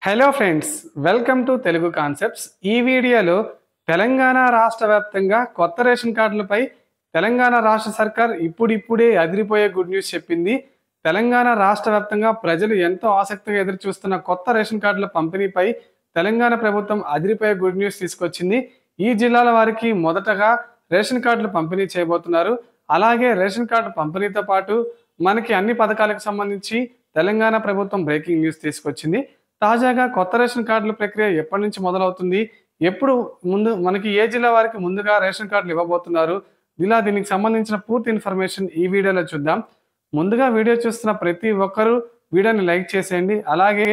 Hello friends, welcome to Telugu concepts. ఈ వీడియోలో తెలంగాణ రాష్ట్ర వ్యాప్తంగా కొత్త రేషన్ కార్డులపై తెలంగాణ రాష్ట్ర సర్కార్ ఇప్పుడిప్పుడే అదిరిపోయే గుడ్ న్యూస్ చెప్పింది. తెలంగాణ రాష్ట్ర వ్యాప్తంగా ప్రజలు ఎంతో ఆసక్తిగా ఎదురు చూస్తున్న కొత్త రేషన్ కార్డుల పంపిణీపై తెలంగాణ ప్రభుత్వం అదిరిపోయే గుడ్ న్యూస్ తీసుకొచ్చింది. ఈ జిల్లాల వారికి మొదటగా రేషన్ కార్డులు పంపిణీ చేయబోతున్నారు. అలాగే రేషన్ కార్డు పంపిణీతో పాటు మనకి అన్ని పథకాలకు సంబంధించి తెలంగాణ ప్రభుత్వం బ్రేకింగ్ న్యూస్ తీసుకొచ్చింది. తాజాగా కొత్త రేషన్ కార్డుల ప్రక్రియ ఎప్పటి నుంచి మొదలవుతుంది? ఎప్పుడు ముందు మనకి ఏ జిల్లా వారికి ముందుగా రేషన్ కార్డులు ఇవ్వబోతున్నారు? దీనికి సంబంధించిన పూర్తి ఇన్ఫర్మేషన్ ఈ వీడియోలో చూద్దాం. ముందుగా వీడియో చూస్తున్న ప్రతి ఒక్కరూ వీడియోని లైక్ చేసేయండి. అలాగే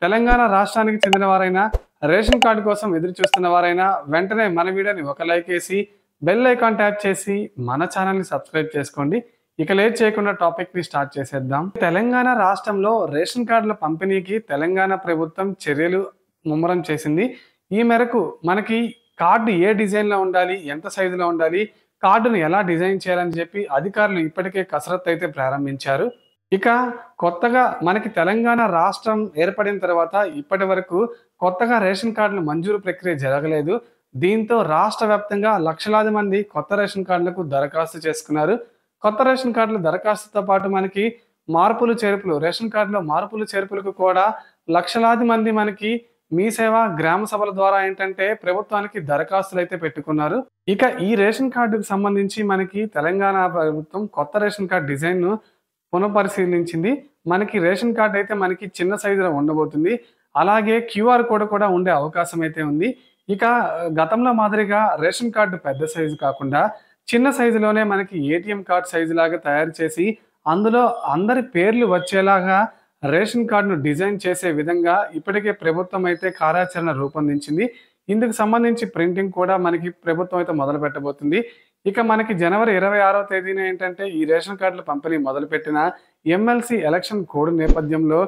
తెలంగాణ రాష్ట్రానికి చెందిన వారైనా, రేషన్ కార్డు కోసం ఎదురు చూస్తున్న వారైనా వెంటనే మన వీడియోని ఒక లైక్ వేసి బెల్ ఐకాన్ ట్యాప్ చేసి మన ఛానల్ని సబ్స్క్రైబ్ చేసుకోండి. ఇక లేట్ చేయకుండా టాపిక్ ని స్టార్ట్ చేసేద్దాం. తెలంగాణ రాష్ట్రంలో రేషన్ కార్డుల పంపిణీకి తెలంగాణ ప్రభుత్వం చర్యలు ముమ్మరం చేసింది. ఈ మేరకు మనకి కార్డు ఏ డిజైన్ లో ఉండాలి, ఎంత సైజులో ఉండాలి, కార్డును ఎలా డిజైన్ చేయాలని చెప్పి అధికారులు ఇప్పటికే కసరత్తు అయితే ప్రారంభించారు. ఇక కొత్తగా మనకి తెలంగాణ రాష్ట్రం ఏర్పడిన తర్వాత ఇప్పటి వరకు కొత్తగా రేషన్ కార్డుల మంజూరు ప్రక్రియ జరగలేదు. దీంతో రాష్ట్ర వ్యాప్తంగా లక్షలాది మంది కొత్త రేషన్ కార్డులకు దరఖాస్తు చేసుకున్నారు. కొత్త రేషన్ కార్డుల దరఖాస్తుతో పాటు మనకి మార్పులు చేర్పులు, రేషన్ కార్డులో మార్పులు చేర్పులకు కూడా లక్షలాది మంది మనకి మీ సేవ గ్రామ సభల ద్వారా ఏంటంటే ప్రభుత్వానికి దరఖాస్తులు అయితే పెట్టుకున్నారు. ఇక ఈ రేషన్ కార్డుకు సంబంధించి మనకి తెలంగాణ ప్రభుత్వం కొత్త రేషన్ కార్డు డిజైన్ ను పునఃపరిశీలించింది. మనకి రేషన్ కార్డు అయితే మనకి చిన్న సైజులో ఉండబోతుంది. అలాగే క్యూఆర్ కోడ్ కూడా ఉండే అవకాశం అయితే ఉంది. ఇక గతంలో మాదిరిగా రేషన్ కార్డు పెద్ద సైజు కాకుండా చిన్న సైజులోనే మనకి ఏటీఎం కార్డ్ సైజు లాగా తయారు చేసి అందులో అందరి పేర్లు వచ్చేలాగా రేషన్ కార్డును డిజైన్ చేసే విధంగా ఇప్పటికే ప్రభుత్వం అయితే కార్యాచరణ రూపొందించింది. ఇందుకు సంబంధించి ప్రింటింగ్ కూడా మనకి ప్రభుత్వం అయితే మొదలు పెట్టబోతుంది. ఇక మనకి జనవరి 26వ తేదీన ఏంటంటే ఈ రేషన్ కార్డుల పంపిణీ మొదలుపెట్టిన ఎమ్మెల్సీ ఎలక్షన్ కోడ్ నేపథ్యంలో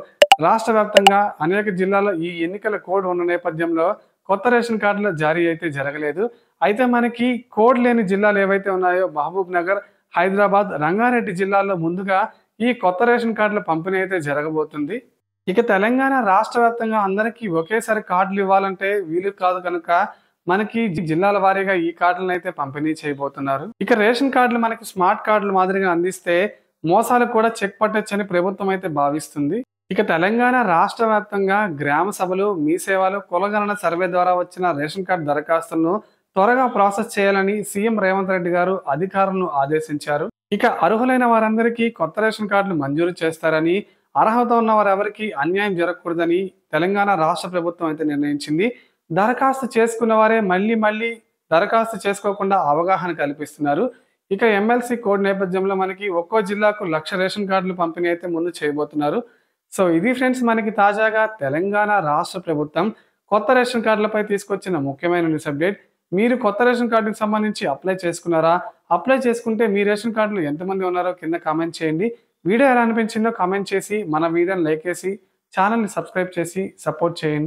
రాష్ట్ర వ్యాప్తంగా అనేక జిల్లాల్లో ఈ ఎన్నికల కోడ్ ఉన్న నేపథ్యంలో కొత్త రేషన్ కార్డుల జారీ అయితే జరగలేదు. అయితే మనకి కోడ్ లేని జిల్లాలు ఏవైతే ఉన్నాయో మహబూబ్ నగర్, హైదరాబాద్, రంగారెడ్డి జిల్లాల్లో ముందుగా ఈ కొత్త రేషన్ కార్డుల పంపిణీ అయితే జరగబోతుంది. ఇక తెలంగాణ రాష్ట్ర వ్యాప్తంగా అందరికీ ఒకేసారి కార్డులు ఇవ్వాలంటే వీలు కాదు కనుక మనకి జిల్లాల వారీగా ఈ కార్డులను అయితే పంపిణీ చేయబోతున్నారు. ఇక రేషన్ కార్డులు మనకి స్మార్ట్ కార్డులు మాదిరిగా అందిస్తే మోసాలకు కూడా చెక్ పట్టొచ్చని ప్రభుత్వం అయితే భావిస్తుంది. ఇక తెలంగాణ రాష్ట్ర వ్యాప్తంగా గ్రామ సభలు, మీ సేవలు, కులగణన సర్వే ద్వారా వచ్చిన రేషన్ కార్డు దరఖాస్తులను త్వరగా ప్రాసెస్ చేయాలని సీఎం రేవంత్ రెడ్డి గారు అధికారులను ఆదేశించారు. ఇక అర్హులైన వారందరికీ కొత్త రేషన్ కార్డులు మంజూరు చేస్తారని, అర్హత ఉన్న వారెవరికి అన్యాయం జరగకూడదని తెలంగాణ రాష్ట్ర ప్రభుత్వం అయితే నిర్ణయించింది. దరఖాస్తు చేసుకున్న వారే మళ్ళీ దరఖాస్తు చేసుకోకుండా అవగాహన కల్పిస్తున్నారు. ఇక ఎమ్మెల్సీ కోడ్ నేపథ్యంలో మనకి ఒక్కో జిల్లాకు 1,00,000 రేషన్ కార్డులు పంపిణీ అయితే ముందు చేయబోతున్నారు. సో ఇది ఫ్రెండ్స్, మనకి తాజాగా తెలంగాణ రాష్ట్ర ప్రభుత్వం కొత్త రేషన్ కార్డులపై తీసుకొచ్చిన ముఖ్యమైన న్యూస్ అప్డేట్. మీరు కొత్త రేషన్ కార్డుకి సంబంధించి అప్లై చేసుకున్నారా? అప్లై చేసుకుంటే మీ రేషన్ కార్డులు ఎంతమంది ఉన్నారో కింద కామెంట్ చేయండి. వీడియో ఎలా అనిపించిందో కామెంట్ చేసి మన వీడియోని లైక్ చేసి ఛానల్ని సబ్స్క్రైబ్ చేసి సపోర్ట్ చేయండి.